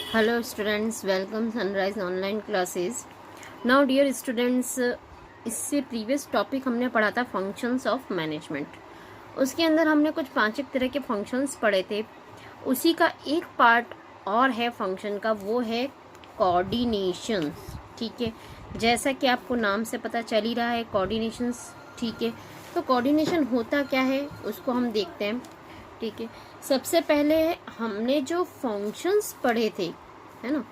Hello students, welcome Sunrise online classes. Now dear students, इससे previous topic हमने पढ़ा था फंक्शंस ऑफ मैनेजमेंट। उसके अंदर हमने कुछ 5 एक तरह के फंक्शंस पढ़े थे। उसी का एक पार्ट और है फंक्शन का, वो है कोऑर्डिनेशंस। ठीक है, जैसा कि आपको नाम से पता चल ही रहा है कोऑर्डिनेशंस। ठीक है, तो कोऑर्डिनेशन होता क्या है उसको हम देखते हैं। ठीक है, सबसे पहले हमने जो फंक्शंस पढ़े थे, है ना,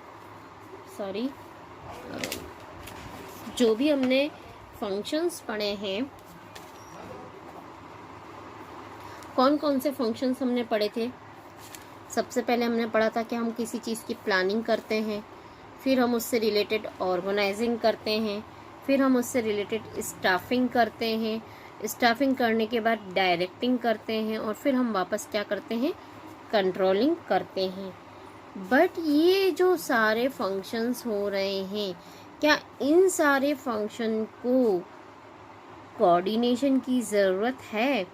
सॉरी, जो भी हमने फंक्शंस पढ़े हैं, कौन कौन से फंक्शंस हमने पढ़े थे। सबसे पहले हमने पढ़ा था कि हम किसी चीज़ की प्लानिंग करते हैं, फिर हम उससे रिलेटेड ऑर्गेनाइजिंग करते हैं, फिर हम उससे रिलेटेड स्टाफिंग करते हैं, स्टाफिंग करने के बाद डायरेक्टिंग करते हैं, और फिर हम वापस क्या करते हैं, कंट्रोलिंग करते हैं। बट ये जो सारे फंक्शंस हो रहे हैं, क्या इन सारे फंक्शन को कोऑर्डिनेशन की ज़रूरत है?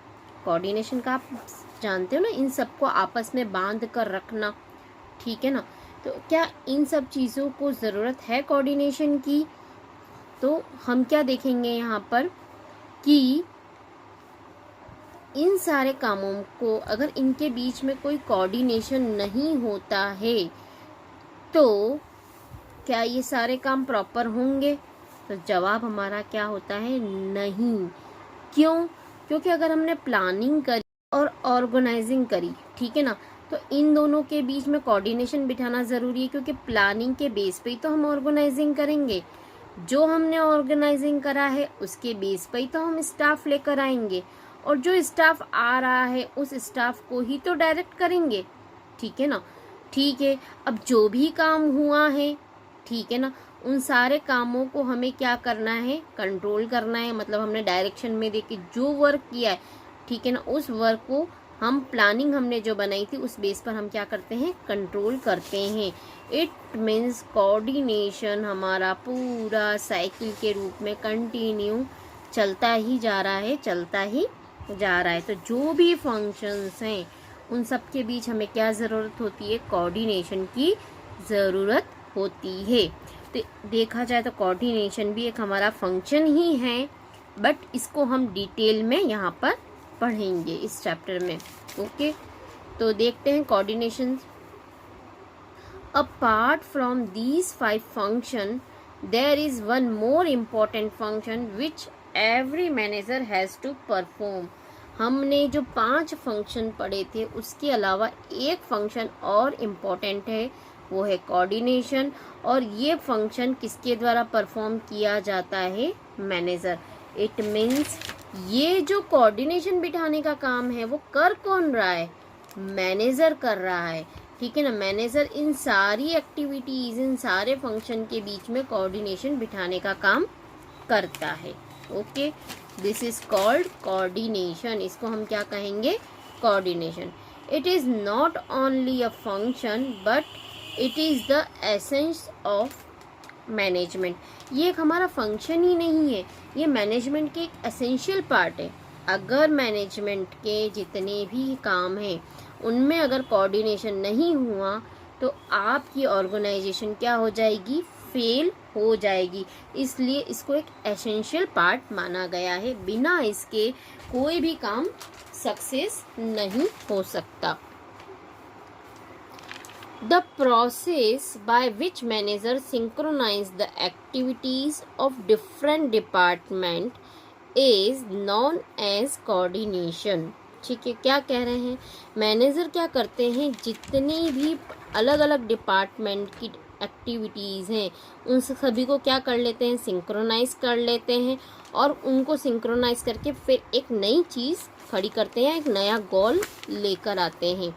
कोऑर्डिनेशन का आप जानते हो ना, इन सबको आपस में बांध कर रखना। ठीक है ना, तो क्या इन सब चीज़ों को ज़रूरत है कोऑर्डिनेशन की? तो हम क्या देखेंगे यहाँ पर कि इन सारे कामों को अगर इनके बीच में कोई कोऑर्डिनेशन नहीं होता है तो क्या ये सारे काम प्रॉपर होंगे? तो जवाब हमारा क्या होता है, नहीं। क्यों? क्योंकि अगर हमने प्लानिंग करी और ऑर्गेनाइजिंग करी, ठीक है ना, तो इन दोनों के बीच में कोऑर्डिनेशन बिठाना ज़रूरी है, क्योंकि प्लानिंग के बेस पे ही तो हम ऑर्गेनाइजिंग करेंगे। जो हमने ऑर्गेनाइजिंग करा है उसके बेस पे ही तो हम स्टाफ लेकर आएंगे, और जो स्टाफ आ रहा है उस स्टाफ को ही तो डायरेक्ट करेंगे। ठीक है ना। ठीक है, अब जो भी काम हुआ है, ठीक है ना, उन सारे कामों को हमें क्या करना है, कंट्रोल करना है। मतलब हमने डायरेक्शन में देके जो वर्क किया है, ठीक है ना, उस वर्क को हम प्लानिंग हमने जो बनाई थी उस बेस पर हम क्या करते हैं, कंट्रोल करते हैं। इट मीन्स कोऑर्डिनेशन हमारा पूरा साइकिल के रूप में कंटिन्यू चलता ही जा रहा है, चलता ही जा रहा है। तो जो भी फंक्शंस हैं उन सब के बीच हमें क्या ज़रूरत होती है, कोऑर्डिनेशन की ज़रूरत होती है। तो देखा जाए तो कोऑर्डिनेशन भी एक हमारा फंक्शन ही है, बट इसको हम डिटेल में यहाँ पर पढ़ेंगे इस चैप्टर में। ओके, तो देखते हैं coordination. Apart from these 5 function there is one more important function which every manager has to perform. हमने जो 5 फंक्शन पढ़े थे उसके अलावा एक फंक्शन और इम्पॉर्टेंट है, वो है कोऑर्डिनेशन। और ये फंक्शन किसके द्वारा परफॉर्म किया जाता है, मैनेजर। इट मीन्स ये जो कोऑर्डिनेशन बिठाने का काम है वो कर कौन रहा है, मैनेजर कर रहा है। ठीक है ना, मैनेजर इन सारी एक्टिविटीज, इन सारे फंक्शन के बीच में कोऑर्डिनेशन बिठाने का काम करता है। Okay, this is called coordination. इसको हम क्या कहेंगे, coordination. It is not only a function but it is the essence of management. ये एक हमारा फंक्शन ही नहीं है, ये मैनेजमेंट के एक एसेंशियल पार्ट है। अगर मैनेजमेंट के जितने भी काम हैं उनमें अगर कोऑर्डिनेशन नहीं हुआ तो आपकी ऑर्गेनाइजेशन क्या हो जाएगी, फेल हो जाएगी। इसलिए इसको एक एसेंशियल पार्ट माना गया है, बिना इसके कोई भी काम सक्सेस नहीं हो सकता। The process by which managers synchronize the activities of different department is known as coordination। ठीक है, क्या कह रहे हैं, मैनेजर क्या करते हैं, जितनी भी अलग अलग डिपार्टमेंट की एक्टिविटीज़ हैं उन सभी को क्या कर लेते हैं, सिंक्रोनाइज कर लेते हैं, और उनको सिंक्रोनाइज करके फिर एक नई चीज़ खड़ी करते हैं, एक नया गोल लेकर आते हैं।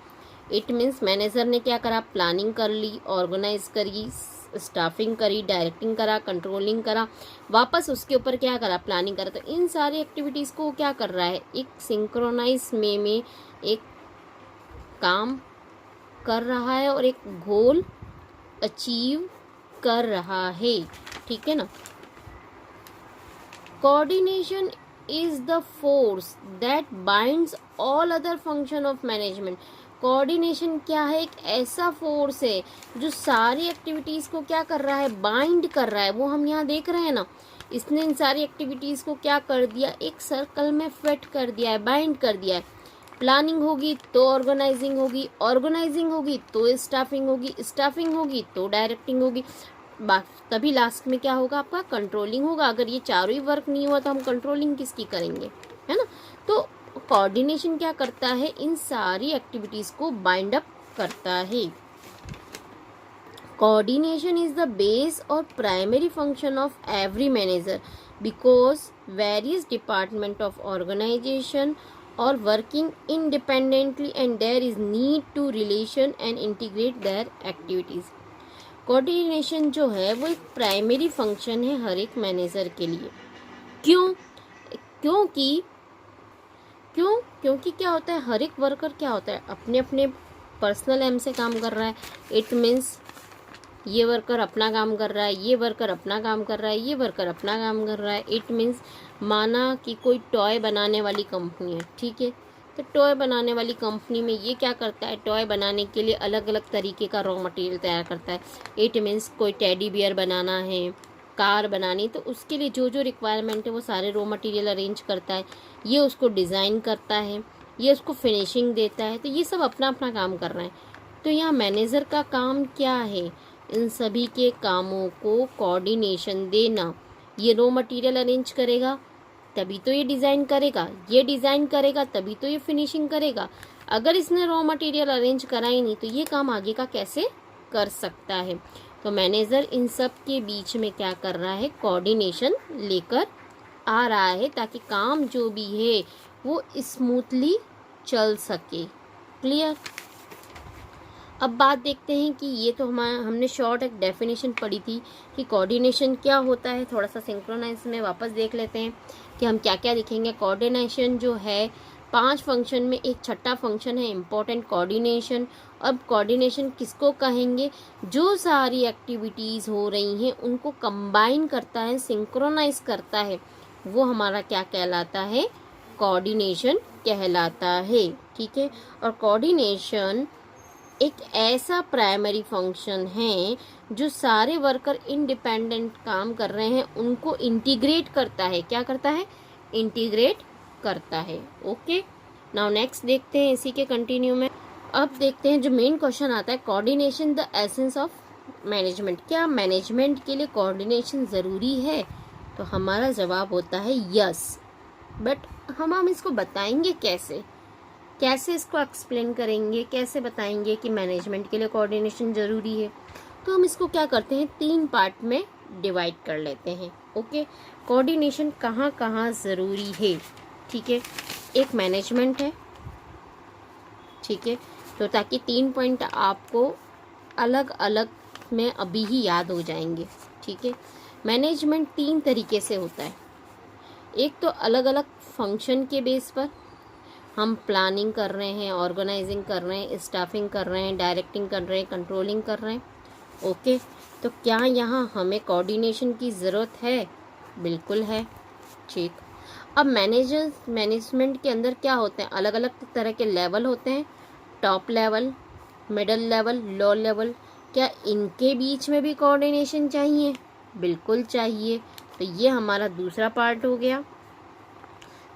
इट मीन्स मैनेजर ने क्या करा, प्लानिंग कर ली, ऑर्गेनाइज करी, स्टाफिंग करी, डायरेक्टिंग करा, कंट्रोलिंग करा, वापस उसके ऊपर क्या करा, प्लानिंग करा। तो इन सारी एक्टिविटीज़ को क्या कर रहा है, एक सिंक्रोनाइज में एक काम कर रहा है और एक गोल अचीव कर रहा है। ठीक है ना। Coordination is the force that binds all other function of management। Coordination क्या है? एक ऐसा फोर्स है जो सारी एक्टिविटीज़ को क्या कर रहा है? बाइंड कर रहा है। वो हम यहाँ देख रहे हैं ना, इसने इन सारी एक्टिविटीज़ को क्या कर दिया? एक सर्कल में फिट कर दिया है, बाइंड कर दिया है। प्लानिंग होगी तो ऑर्गेनाइजिंग होगी, ऑर्गेनाइजिंग होगी तो स्टाफिंग होगी, स्टाफिंग होगी तो डायरेक्टिंग होगी, तभी लास्ट में क्या होगा? आपका कंट्रोलिंग होगा। अगर ये चारों ही वर्क नहीं हुआ तो हम कंट्रोलिंग किसकी करेंगे, है ना? तो कोऑर्डिनेशन क्या करता है? इन सारी एक्टिविटीज को बाइंड अप करता है। कोऑर्डिनेशन इज द बेस और primary function of every manager because various department of organisation और working independently and there is need to relation and integrate their activities. Coordination जो है वो एक प्राइमरी फंक्शन है हर एक मैनेजर के लिए। क्यों? क्योंकि क्या होता है? हर एक वर्कर क्या होता है? अपने अपने पर्सनल एम से काम कर रहा है। इट मीन्स ये वर्कर अपना काम कर रहा है, ये वर्कर अपना काम कर रहा है, ये वर्कर अपना काम कर रहा है। इट मीन्स माना कि कोई टॉय बनाने वाली कंपनी है, ठीक है, तो टॉय बनाने वाली कंपनी में ये क्या करता है? टॉय बनाने के लिए अलग अलग तरीके का रॉ मटेरियल तैयार करता है। इट मीन्स कोई टेडी बियर बनाना है, कार बनानी, तो उसके लिए जो जो रिक्वायरमेंट है वो सारे रॉ मटेरियल अरेंज करता है, ये उसको डिज़ाइन करता है, ये उसको फिनिशिंग देता है। तो ये सब अपना अपना काम कर रहे हैं। तो यहाँ मैनेजर का काम क्या है? इन सभी के कामों को कोऑर्डिनेशन देना। ये रॉ मटेरियल अरेंज करेगा तभी तो ये डिज़ाइन करेगा, ये डिज़ाइन करेगा तभी तो ये फिनिशिंग करेगा। अगर इसने रॉ मटेरियल अरेंज करा ही नहीं तो ये काम आगे का कैसे कर सकता है? तो मैनेजर इन सब के बीच में क्या कर रहा है? कोऑर्डिनेशन लेकर आ रहा है ताकि काम जो भी है वो स्मूथली चल सके। क्लियर? अब बात देखते हैं कि ये तो हमने शॉर्ट एक डेफिनेशन पढ़ी थी कि कोऑर्डिनेशन क्या होता है। थोड़ा सा सिंक्रोनाइज में वापस देख लेते हैं कि हम क्या क्या दिखेंगे। कोऑर्डिनेशन जो है 5 फंक्शन में एक छठा फंक्शन है इम्पोर्टेंट कोऑर्डिनेशन। अब कोऑर्डिनेशन किसको कहेंगे? जो सारी एक्टिविटीज़ हो रही हैं उनको कंबाइन करता है, सिंक्रोनाइज करता है, वो हमारा क्या कहलाता है? कोऑर्डिनेशन कहलाता है। ठीक है, और कोऑर्डिनेशन एक ऐसा प्राइमरी फंक्शन है जो सारे वर्कर इंडिपेंडेंट काम कर रहे हैं उनको इंटीग्रेट करता है। क्या करता है? इंटीग्रेट करता है। ओके, नाउ नेक्स्ट देखते हैं इसी के कंटिन्यू में। अब देखते हैं जो मेन क्वेश्चन आता है, coordination the essence of management. क्या मैनेजमेंट के लिए कोऑर्डिनेशन ज़रूरी है? तो हमारा जवाब होता है यस। बट हम इसको बताएंगे कैसे? कैसे इसको एक्सप्लेन करेंगे? कैसे बताएंगे कि मैनेजमेंट के लिए कोऑर्डिनेशन ज़रूरी है? तो हम इसको क्या करते हैं, 3 पार्ट में डिवाइड कर लेते हैं। ओके, कोऑर्डिनेशन कहाँ कहाँ ज़रूरी है? ठीक है, एक मैनेजमेंट है, ठीक है, तो ताकि 3 पॉइंट आपको अलग अलग में अभी ही याद हो जाएंगे। ठीक है, मैनेजमेंट 3 तरीके से होता है। एक तो अलग अलग फंक्शन के बेस पर हम प्लानिंग कर रहे हैं, ऑर्गेनाइजिंग कर रहे हैं, स्टाफिंग कर रहे हैं, डायरेक्टिंग कर रहे हैं, कंट्रोलिंग कर रहे हैं। ओके, तो क्या यहाँ हमें कोऑर्डिनेशन की ज़रूरत है? बिल्कुल है। ठीक, अब मैनेजमेंट के अंदर क्या होते हैं? अलग अलग तरह के लेवल होते हैं, top level, middle level, low level. क्या इनके बीच में भी कोऑर्डिनेशन चाहिए? बिल्कुल चाहिए। तो ये हमारा दूसरा पार्ट हो गया।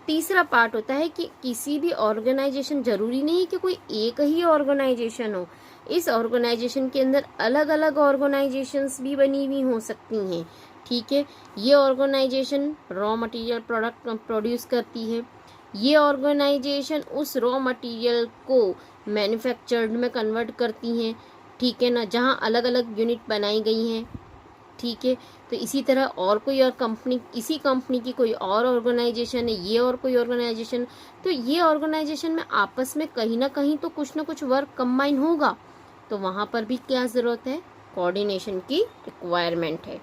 तीसरा पार्ट होता है कि किसी भी ऑर्गेनाइजेशन, जरूरी नहीं कि कोई एक ही ऑर्गेनाइजेशन हो, इस ऑर्गेनाइजेशन के अंदर अलग अलग ऑर्गेनाइजेशंस भी बनी हुई हो सकती हैं। ठीक है, ये organization raw material product produce करती है, ये ऑर्गेनाइजेशन उस रॉ मटेरियल को मैन्युफैक्चर्ड में कन्वर्ट करती हैं। ठीक है ना, जहाँ अलग अलग यूनिट बनाई गई हैं। ठीक है, तो इसी तरह और कोई और कंपनी, इसी कंपनी की कोई और ऑर्गेनाइजेशन है, ये और कोई ऑर्गेनाइजेशन, तो ये ऑर्गेनाइजेशन में आपस में कहीं ना कहीं तो कुछ ना कुछ वर्क कंबाइन होगा। तो वहाँ पर भी क्या ज़रूरत है? कोऑर्डिनेशन की रिक्वायरमेंट है।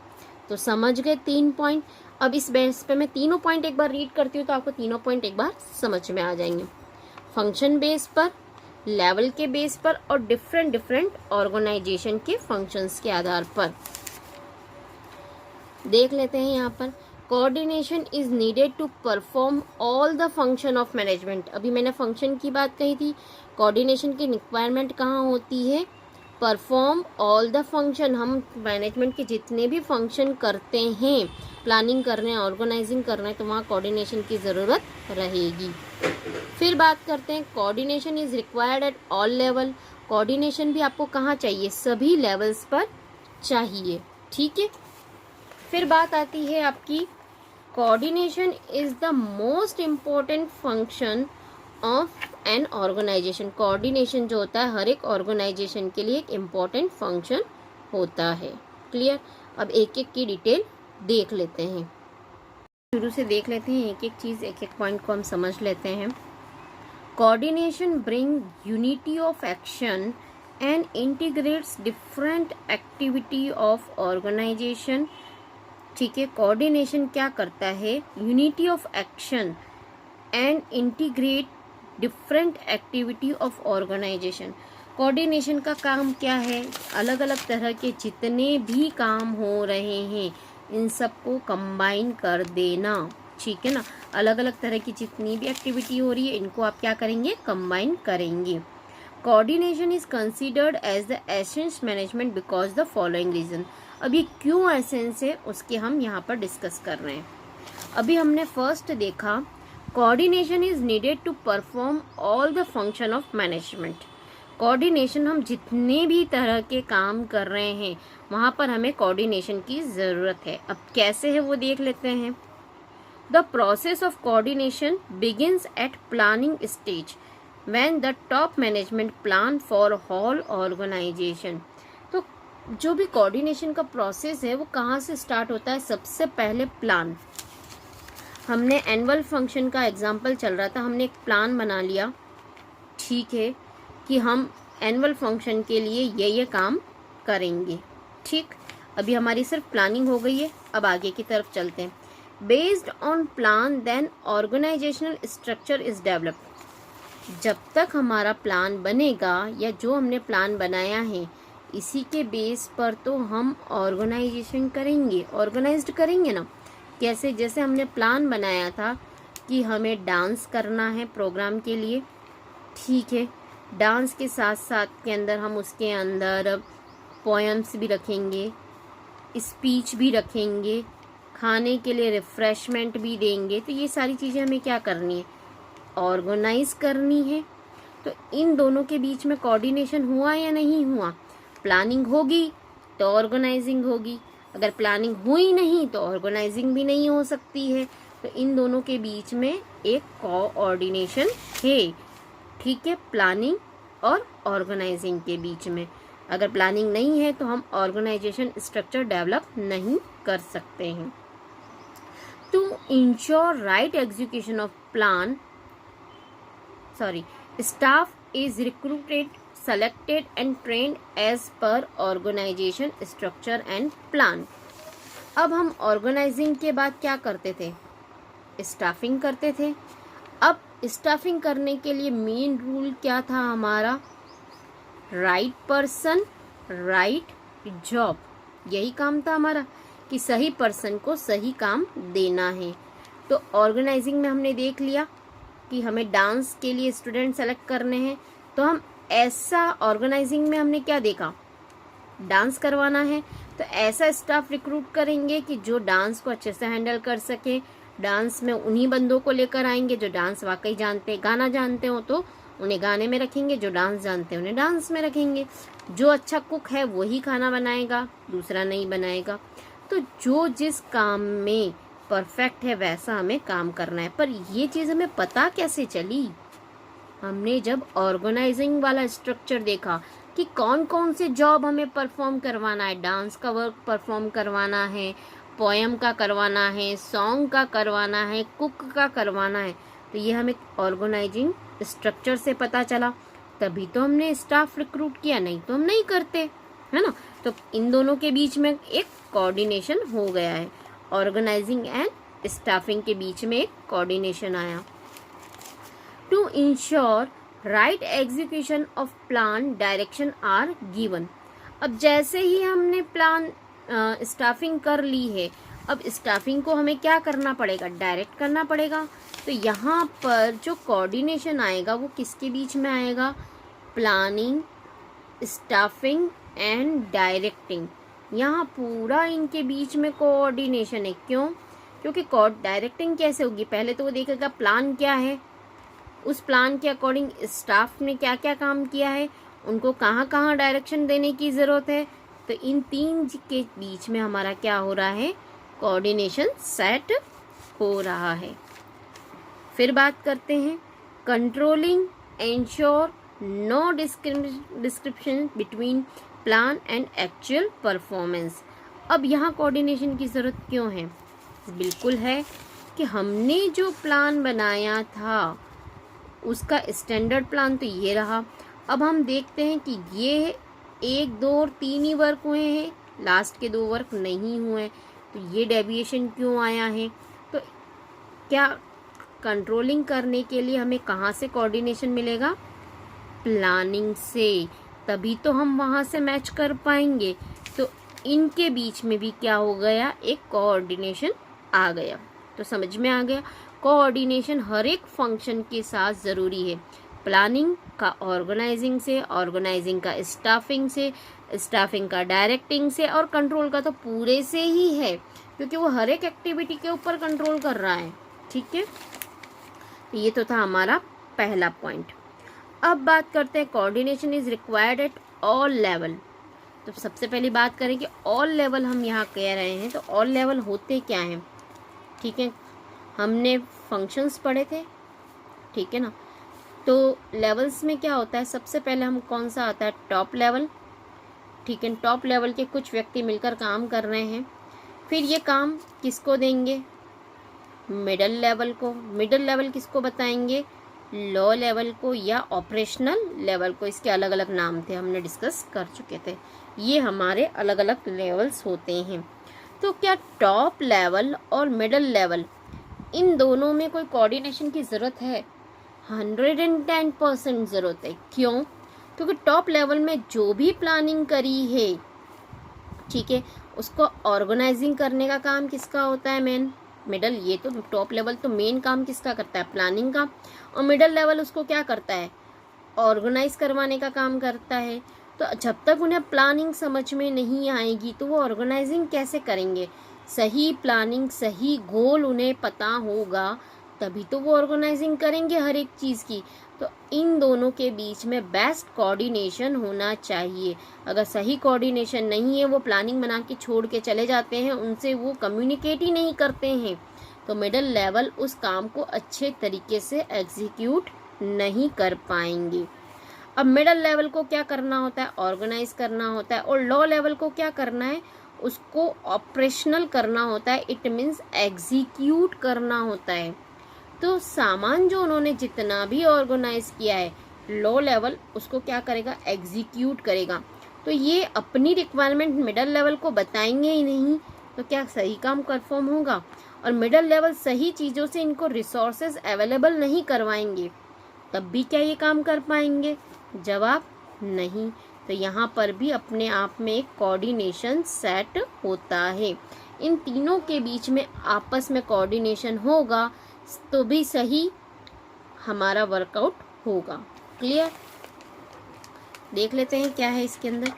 तो समझ गए 3 पॉइंट। अब इस बेस पे मैं तीनों पॉइंट एक बार रीड करती हूँ तो आपको तीनों पॉइंट एक बार समझ में आ जाएंगे। फंक्शन बेस पर, लेवल के बेस पर और डिफरेंट ऑर्गेनाइजेशन के फंक्शंस के आधार पर। देख लेते हैं यहाँ पर coordination is needed to perform all the function of management. अभी मैंने फंक्शन की बात कही थी, कोऑर्डिनेशन की रिक्वायरमेंट कहाँ होती है? Perform all the function. हम मैनेजमेंट के जितने भी फंक्शन करते हैं, प्लानिंग कर रहे हैं, ऑर्गेनाइजिंग कर रहे हैं, तो वहाँ कोऑर्डिनेशन की ज़रूरत रहेगी। फिर बात करते हैं, coordination is required at all level. Coordination भी आपको कहाँ चाहिए? सभी लेवल्स पर चाहिए, ठीक है। फिर बात आती है आपकी, coordination is the most important function of an organization. Coordination जो होता है हर एक ऑर्गेनाइजेशन के लिए एक इम्पॉर्टेंट फंक्शन होता है। क्लियर? अब एक एक की डिटेल देख लेते हैं, शुरू से देख लेते हैं, एक एक चीज़, एक एक पॉइंट को हम समझ लेते हैं। Coordination bring unity of action and integrates different activity of organization. ठीक है, कोऑर्डिनेशन क्या करता है? Unity of action and integrate different activity of organization. Coordination का काम क्या है? अलग अलग तरह के जितने भी काम हो रहे हैं इन सबको कंबाइन कर देना, ठीक है ना। अलग अलग तरह की जितनी भी एक्टिविटी हो रही है इनको आप क्या करेंगे? कंबाइन करेंगे। Coordination is considered as the essence management because the following reason. अभी क्यों एसेंस है उसके हम यहाँ पर डिस्कस कर रहे हैं। अभी हमने फर्स्ट देखा, coordination is needed to perform all the function of management. Coordination, हम जितने भी तरह के काम कर रहे हैं वहाँ पर हमें कोऑर्डिनेशन की ज़रूरत है। अब कैसे है वो देख लेते हैं। The process of coordination begins at planning stage when the top management plan for whole organization. तो जो भी कोऑर्डिनेशन का प्रोसेस है वो कहाँ से स्टार्ट होता है? सबसे पहले प्लान। हमने एनुअल फंक्शन का एग्जाम्पल चल रहा था, हमने एक प्लान बना लिया, ठीक है, कि हम एनुअल फंक्शन के लिए ये काम करेंगे। ठीक, अभी हमारी सिर्फ प्लानिंग हो गई है। अब आगे की तरफ चलते हैं। Based on plan then organizational structure is developed. जब तक हमारा प्लान बनेगा या जो हमने प्लान बनाया है इसी के बेस पर तो हम ऑर्गेनाइजेशन करेंगे, ऑर्गेनाइज्ड करेंगे ना। कैसे? जैसे हमने प्लान बनाया था कि हमें डांस करना है प्रोग्राम के लिए, ठीक है, डांस के साथ साथ के अंदर हम उसके अंदर पोएम्स भी रखेंगे, स्पीच भी रखेंगे, खाने के लिए रिफ्रेशमेंट भी देंगे। तो ये सारी चीज़ें हमें क्या करनी है? ऑर्गेनाइज करनी है। तो इन दोनों के बीच में कोऑर्डिनेशन हुआ या नहीं हुआ? प्लानिंग होगी तो ऑर्गेनाइजिंग होगी, अगर प्लानिंग हुई नहीं तो ऑर्गेनाइजिंग भी नहीं हो सकती है। तो इन दोनों के बीच में एक कोऑर्डिनेशन है, ठीक है, प्लानिंग और ऑर्गेनाइजिंग के बीच में। अगर प्लानिंग नहीं है तो हम ऑर्गेनाइजेशन स्ट्रक्चर डेवलप नहीं कर सकते हैं। To ensure right execution of plan, staff is recruited, selected and trained as per organization structure and plan। अब हम ऑर्गेनाइजिंग के बाद क्या करते थे? स्टाफिंग करते थे। अब स्टाफिंग करने के लिए मेन रूल क्या था हमारा? Right person right job. यही काम था हमारा कि सही पर्सन को सही काम देना है। तो ऑर्गेनाइजिंग में हमने देख लिया कि हमें डांस के लिए स्टूडेंट सेलेक्ट करने हैं, तो हम ऐसा ऑर्गेनाइजिंग में हमने क्या देखा? डांस करवाना है तो ऐसा स्टाफ रिक्रूट करेंगे कि जो डांस को अच्छे से हैंडल कर सके। डांस में उन्हीं बंदों को लेकर आएंगे जो डांस वाकई जानते हैं, गाना जानते हो तो उन्हें गाने में रखेंगे, जो डांस जानते हैं उन्हें डांस में रखेंगे। जो अच्छा कुक है वही खाना बनाएगा, दूसरा नहीं बनाएगा। तो जो जिस काम में परफेक्ट है वैसा हमें काम करना है। पर ये चीज़ हमें पता कैसे चली? हमने जब ऑर्गेनाइजिंग वाला स्ट्रक्चर देखा कि कौन कौन से जॉब हमें परफॉर्म करवाना है। डांस का वर्क परफॉर्म करवाना है, पोएम का करवाना है, सॉन्ग का करवाना है, कुक का करवाना है। तो ये हमें ऑर्गेनाइजिंग स्ट्रक्चर से पता चला, तभी तो हमने स्टाफ रिक्रूट किया, नहीं तो हम नहीं करते, है ना। तो इन दोनों के बीच में एक कोऑर्डिनेशन हो गया है, ऑर्गेनाइजिंग एंड स्टाफिंग के बीच में एक कोऑर्डिनेशन आया। To ensure right execution of plan direction are given. अब जैसे ही हमने प्लान स्टाफिंग कर ली है, अब स्टाफिंग को हमें क्या करना पड़ेगा, डायरेक्ट करना पड़ेगा। तो यहाँ पर जो कोऑर्डिनेशन आएगा वो किसके बीच में आएगा, प्लानिंग, स्टाफिंग एंड डायरेक्टिंग। यहाँ पूरा इनके बीच में कोऑर्डिनेशन है। क्यों? क्योंकि डायरेक्टिंग कैसे होगी, पहले तो वो देखेगा प्लान क्या है, उस प्लान के अकॉर्डिंग स्टाफ ने क्या क्या काम किया है, उनको कहाँ कहाँ डायरेक्शन देने की ज़रूरत है। तो इन तीन के बीच में हमारा क्या हो रहा है, कोऑर्डिनेशन सेट हो रहा है। फिर बात करते हैं controlling ensure no description between plan and actual performance. अब यहाँ कोऑर्डिनेशन की ज़रूरत क्यों है? बिल्कुल है कि हमने जो प्लान बनाया था उसका स्टैंडर्ड प्लान तो ये रहा। अब हम देखते हैं कि ये 1, 2 और 3 ही वर्क हुए हैं, लास्ट के 2 वर्क नहीं हुए, तो ये डेविएशन क्यों आया है? तो क्या कंट्रोलिंग करने के लिए हमें कहाँ से कोऑर्डिनेशन मिलेगा, प्लानिंग से, तभी तो हम वहाँ से मैच कर पाएंगे। तो इनके बीच में भी क्या हो गया, एक कोऑर्डिनेशन आ गया। तो समझ में आ गया, कोऑर्डिनेशन हर एक फंक्शन के साथ ज़रूरी है। प्लानिंग का ऑर्गेनाइजिंग से, ऑर्गेनाइजिंग का स्टाफिंग से, स्टाफिंग का डायरेक्टिंग से, और कंट्रोल का तो पूरे से ही है, क्योंकि वो हर एक एक्टिविटी के ऊपर कंट्रोल कर रहा है। ठीक है, ये तो था हमारा पहला पॉइंट। अब बात करते हैं coordination is required at all level. तो सबसे पहली बात करें कि ऑल लेवल हम यहाँ कह रहे हैं, तो ऑल लेवल होते क्या हैं? ठीक है, हमने फंक्शंस पढ़े थे, ठीक है ना। तो लेवल्स में क्या होता है, सबसे पहले हम कौन सा आता है, टॉप लेवल। ठीक है, टॉप लेवल के कुछ व्यक्ति मिलकर काम कर रहे हैं, फिर ये काम किसको देंगे, मिडल लेवल को। मिडल लेवल किसको बताएंगे, लो लेवल को या ऑपरेशनल लेवल को। इसके अलग अलग नाम थे, हमने डिस्कस कर चुके थे। ये हमारे अलग अलग लेवल्स होते हैं। तो क्या टॉप लेवल और मिडल लेवल, इन दोनों में कोई कोऑर्डिनेशन की ज़रूरत है? 110% ज़रूरत है। क्यों? क्योंकि टॉप लेवल में जो भी प्लानिंग करी है, ठीक है, उसको ऑर्गेनाइजिंग करने का काम किसका होता है, मेन मिडल। ये तो टॉप लेवल तो मेन काम किसका करता है, प्लानिंग का, और मिडल लेवल उसको क्या करता है, ऑर्गेनाइज करवाने का काम करता है। तो जब तक उन्हें प्लानिंग समझ में नहीं आएगी तो वो ऑर्गेनाइजिंग कैसे करेंगे? सही प्लानिंग, सही गोल उन्हें पता होगा, तभी तो वो ऑर्गेनाइजिंग करेंगे हर एक चीज़ की। तो इन दोनों के बीच में बेस्ट कोऑर्डिनेशन होना चाहिए। अगर सही कोऑर्डिनेशन नहीं है, वो प्लानिंग बना के छोड़ के चले जाते हैं, उनसे वो कम्युनिकेट ही नहीं करते हैं, तो मिडल लेवल उस काम को अच्छे तरीके से एग्जीक्यूट नहीं कर पाएंगे। अब मिडल लेवल को क्या करना होता है, ऑर्गेनाइज करना होता है, और लो लेवल को क्या करना है, उसको ऑपरेशनल करना होता है। इट मीन्स एग्जीक्यूट करना होता है। तो सामान जो उन्होंने जितना भी ऑर्गेनाइज किया है, लो लेवल उसको क्या करेगा, एग्जीक्यूट करेगा। तो ये अपनी रिक्वायरमेंट मिडल लेवल को बताएंगे ही नहीं, तो क्या सही काम परफॉर्म होगा? और मिडल लेवल सही चीज़ों से इनको रिसोर्सेज अवेलेबल नहीं करवाएंगे, तब भी क्या ये काम कर पाएंगे? जवाब नहीं। तो यहाँ पर भी अपने आप में एक कोऑर्डिनेशन सेट होता है। इन तीनों के बीच में आपस में कोऑर्डिनेशन होगा तो भी सही हमारा वर्कआउट होगा। क्लियर? देख लेते हैं क्या है इसके अंदर।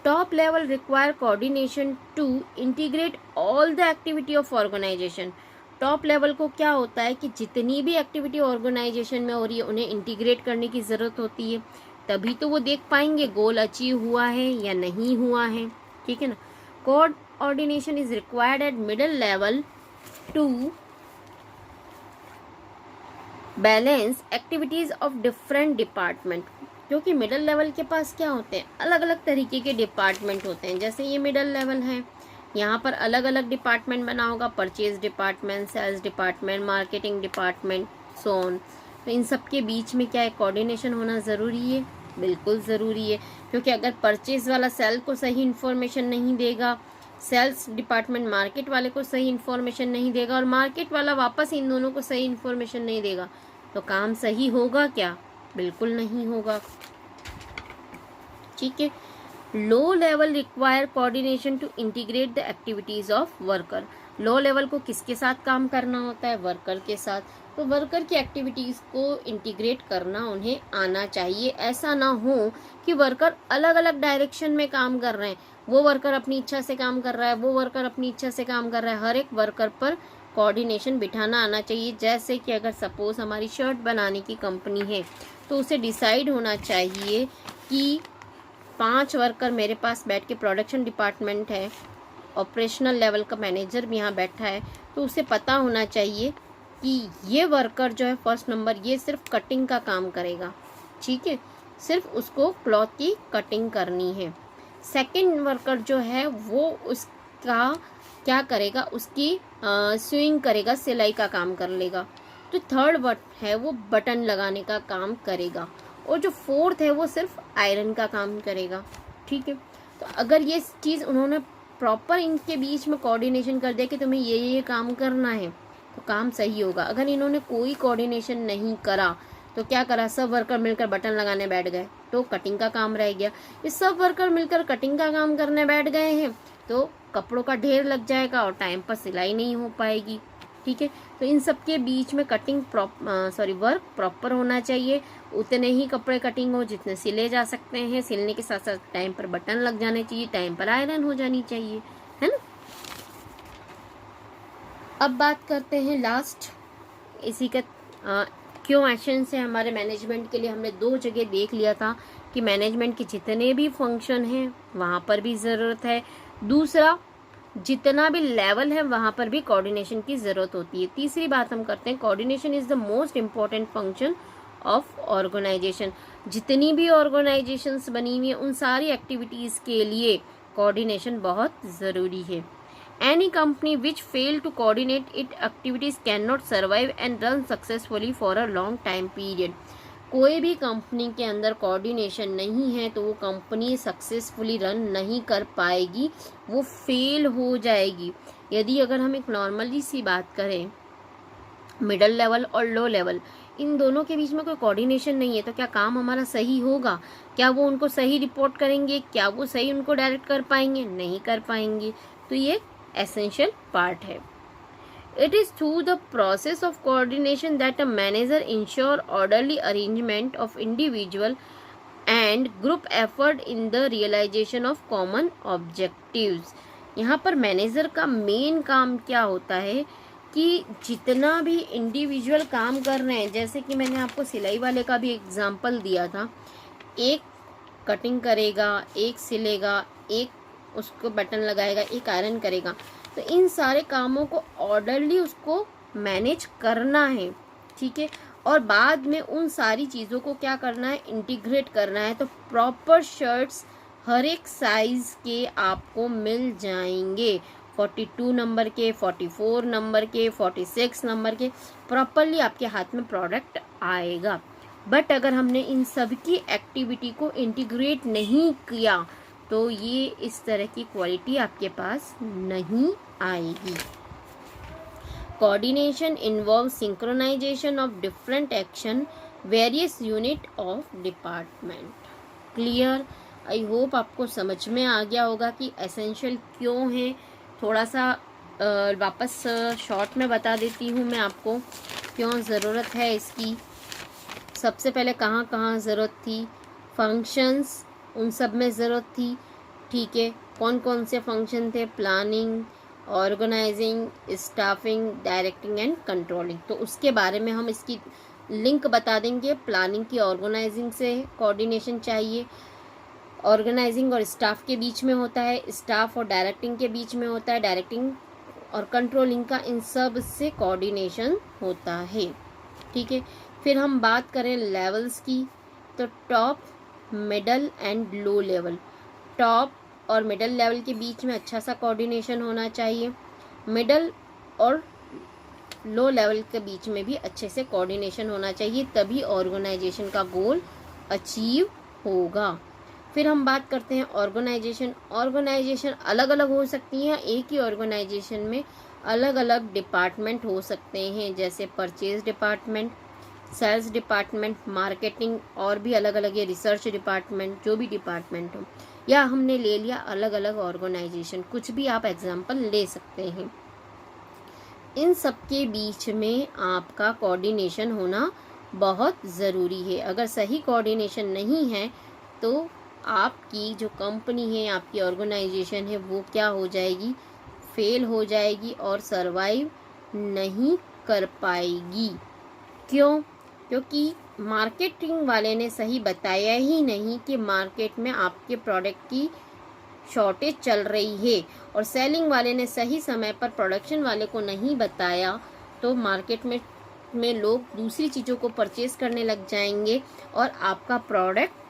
Top level require coordination to integrate all the activity of organization. Top level को क्या होता है कि जितनी भी एक्टिविटी ऑर्गेनाइजेशन में हो रही है उन्हें इंटीग्रेट करने की ज़रूरत होती है, तभी तो वो देख पाएंगे गोल अचीव हुआ है या नहीं हुआ है। ठीक है ना। Coordination is required at middle level to balance activities of different department. क्योंकि मिडल लेवल के पास क्या होते हैं, अलग अलग तरीके के डिपार्टमेंट होते हैं। जैसे ये मिडल लेवल है, यहाँ पर अलग अलग डिपार्टमेंट बना होगा, purchase department, sales department, marketing department, so on. तो इन सब के बीच में क्या है, कोऑर्डिनेशन होना ज़रूरी है, बिल्कुल ज़रूरी है। क्योंकि अगर परचेज वाला सेल को सही इन्फॉर्मेशन नहीं देगा, सेल्स डिपार्टमेंट मार्केट वाले को सही इन्फॉर्मेशन नहीं देगा, और मार्केट वाला वापस इन दोनों को सही इन्फॉर्मेशन नहीं देगा, तो काम सही होगा क्या? बिल्कुल नहीं होगा। ठीक है। Low level require coordination to integrate the activities of worker. Low level को किसके साथ काम करना होता है, वर्कर के साथ। तो वर्कर की एक्टिविटीज़ को इंटीग्रेट करना उन्हें आना चाहिए। ऐसा ना हो कि वर्कर अलग अलग डायरेक्शन में काम कर रहे हैं, वो वर्कर अपनी इच्छा से काम कर रहा है, वो वर्कर अपनी इच्छा से काम कर रहा है। हर एक वर्कर पर कोऑर्डिनेशन बिठाना आना चाहिए। जैसे कि अगर सपोज हमारी शर्ट बनाने की कंपनी है तो उसे डिसाइड होना चाहिए कि 5 वर्कर मेरे पास बैठ के, प्रोडक्शन डिपार्टमेंट है, ऑपरेशनल लेवल का मैनेजर भी यहाँ बैठा है, तो उसे पता होना चाहिए कि ये वर्कर जो है फर्स्ट नंबर ये सिर्फ कटिंग का काम करेगा, ठीक है, सिर्फ उसको क्लॉथ की कटिंग करनी है। सेकंड वर्कर जो है वो उसका क्या करेगा, उसकी स्विंग करेगा, सिलाई का काम कर लेगा। तो थर्ड वर्क है वो बटन लगाने का काम करेगा, और जो फोर्थ है वो सिर्फ आयरन का काम करेगा, ठीक है। तो अगर ये चीज़ उन्होंने प्रॉपर इनके बीच में कोऑर्डिनेशन कर दिया कि तुम्हें ये काम करना है, तो काम सही होगा। अगर इन्होंने कोई कोऑर्डिनेशन नहीं करा तो क्या करा, सब वर्कर मिलकर बटन लगाने बैठ गए तो कटिंग का काम रह गया। ये सब वर्कर मिलकर कटिंग का काम करने बैठ गए हैं तो कपड़ों का ढेर लग जाएगा और टाइम पर सिलाई नहीं हो पाएगी, ठीक है। तो इन सब के बीच में कटिंग वर्क प्रॉपर होना चाहिए। उतने ही कपड़े कटिंग हो जितने सिले जा सकते हैं। सिलने के साथ साथ टाइम पर बटन लग जाने चाहिए, टाइम पर आयरन हो जानी चाहिए, है ना। अब बात करते हैं लास्ट इसी का क्यों एसेंस है हमारे मैनेजमेंट के लिए। हमने 2 जगह देख लिया था कि मैनेजमेंट के जितने भी फंक्शन हैं वहाँ पर भी ज़रूरत है। दूसरा, जितना भी लेवल है वहाँ पर भी कोऑर्डिनेशन की ज़रूरत होती है। तीसरी बात हम करते हैं, coordination is the most important function of organization. जितनी भी ऑर्गेनाइजेशंस बनी हुई हैं उन सारी एक्टिविटीज़ के लिए कोऑर्डिनेशन बहुत ज़रूरी है। Any company which fail to coordinate its activities cannot survive and run successfully for a long time period. कोई भी कंपनी के अंदर कोऑर्डिनेशन नहीं है तो वो कंपनी सक्सेसफुली रन नहीं कर पाएगी, वो फेल हो जाएगी। यदि अगर हम एक नॉर्मली सी बात करें, मिडल लेवल और लो लेवल, इन दोनों के बीच में कोई कोऑर्डिनेशन नहीं है तो क्या काम हमारा सही होगा? क्या वो उनको सही रिपोर्ट करेंगे? क्या वो सही उनको डायरेक्ट कर पाएंगे? नहीं कर पाएंगे। तो ये essential part है। It is through the process of coordination that a manager ensure orderly arrangement of individual and group effort in the realization of common objectives। यहाँ पर मैनेजर का मेन काम क्या होता है कि जितना भी इंडिविजुअल काम कर रहे हैं, जैसे कि मैंने आपको सिलाई वाले का भी एग्जांपल दिया था, एक कटिंग करेगा, एक सिलेगा, एक उसको बटन लगाएगा, एक आयरन करेगा। तो इन सारे कामों को ऑर्डरली उसको मैनेज करना है, ठीक है। और बाद में उन सारी चीज़ों को क्या करना है, इंटीग्रेट करना है। तो प्रॉपर शर्ट्स हर एक साइज़ के आपको मिल जाएंगे, 42 नंबर के, 44 नंबर के, 46 नंबर के, प्रॉपरली आपके हाथ में प्रोडक्ट आएगा। बट अगर हमने इन सब की एक्टिविटी को इंटीग्रेट नहीं किया तो ये इस तरह की क्वालिटी आपके पास नहीं आएगी। Coordination involve synchronization of different action various unit of department. Clear? I hope आपको समझ में आ गया होगा कि एसेंशियल क्यों है। थोड़ा सा वापस शॉर्ट में बता देती हूँ मैं आपको क्यों ज़रूरत है इसकी। सबसे पहले कहाँ कहाँ ज़रूरत थी, फंक्शंस, उन सब में ज़रूरत थी, ठीक है। कौन कौन से फंक्शन थे, planning, organizing, staffing, directing and controlling. तो उसके बारे में हम इसकी लिंक बता देंगे। प्लानिंग की ऑर्गेनाइजिंग से कोऑर्डिनेशन चाहिए, ऑर्गेनाइजिंग और स्टाफ के बीच में होता है, स्टाफ और डायरेक्टिंग के बीच में होता है, डायरेक्टिंग और कंट्रोलिंग का इन सब से कोऑर्डिनेशन होता है, ठीक है। फिर हम बात करें लेवल्स की, तो top, middle and low level. Top और मिडल लेवल के बीच में अच्छा सा कोऑर्डिनेशन होना चाहिए। मिडल और लो लेवल के बीच में भी अच्छे से कोऑर्डिनेशन होना चाहिए, तभी ऑर्गेनाइजेशन का गोल अचीव होगा। फिर हम बात करते हैं ऑर्गेनाइजेशन। ऑर्गेनाइजेशन अलग अलग हो सकती हैं, एक ही ऑर्गेनाइजेशन में अलग अलग डिपार्टमेंट हो सकते हैं, जैसे purchase department, sales department, marketing, और भी अलग अलग है, रिसर्च डिपार्टमेंट, जो भी डिपार्टमेंट हो। या हमने ले लिया अलग अलग ऑर्गेनाइजेशन, कुछ भी आप एग्जांपल ले सकते हैं। इन सब के बीच में आपका कोऑर्डिनेशन होना बहुत ज़रूरी है। अगर सही कोऑर्डिनेशन नहीं है तो आपकी जो कंपनी है, आपकी ऑर्गेनाइजेशन है, वो क्या हो जाएगी, फेल हो जाएगी और सरवाइव नहीं कर पाएगी। क्यों? क्योंकि मार्केटिंग वाले ने सही बताया ही नहीं कि मार्केट में आपके प्रोडक्ट की शॉर्टेज चल रही है, और सेलिंग वाले ने सही समय पर प्रोडक्शन वाले को नहीं बताया, तो मार्केट में लोग दूसरी चीज़ों को परचेज करने लग जाएंगे और आपका प्रोडक्ट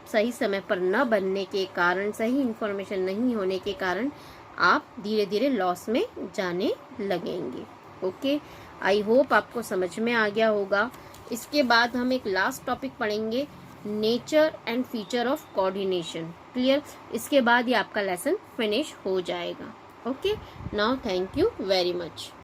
सही समय पर न बनने के कारण, सही इन्फॉर्मेशन नहीं होने के कारण आप धीरे धीरे लॉस में जाने लगेंगे। ओके, आई होप आपको समझ में आ गया होगा। इसके बाद हम एक लास्ट टॉपिक पढ़ेंगे, nature and feature of coordination. Clear? इसके बाद ही आपका लेसन फिनिश हो जाएगा। Okay, now thank you very much.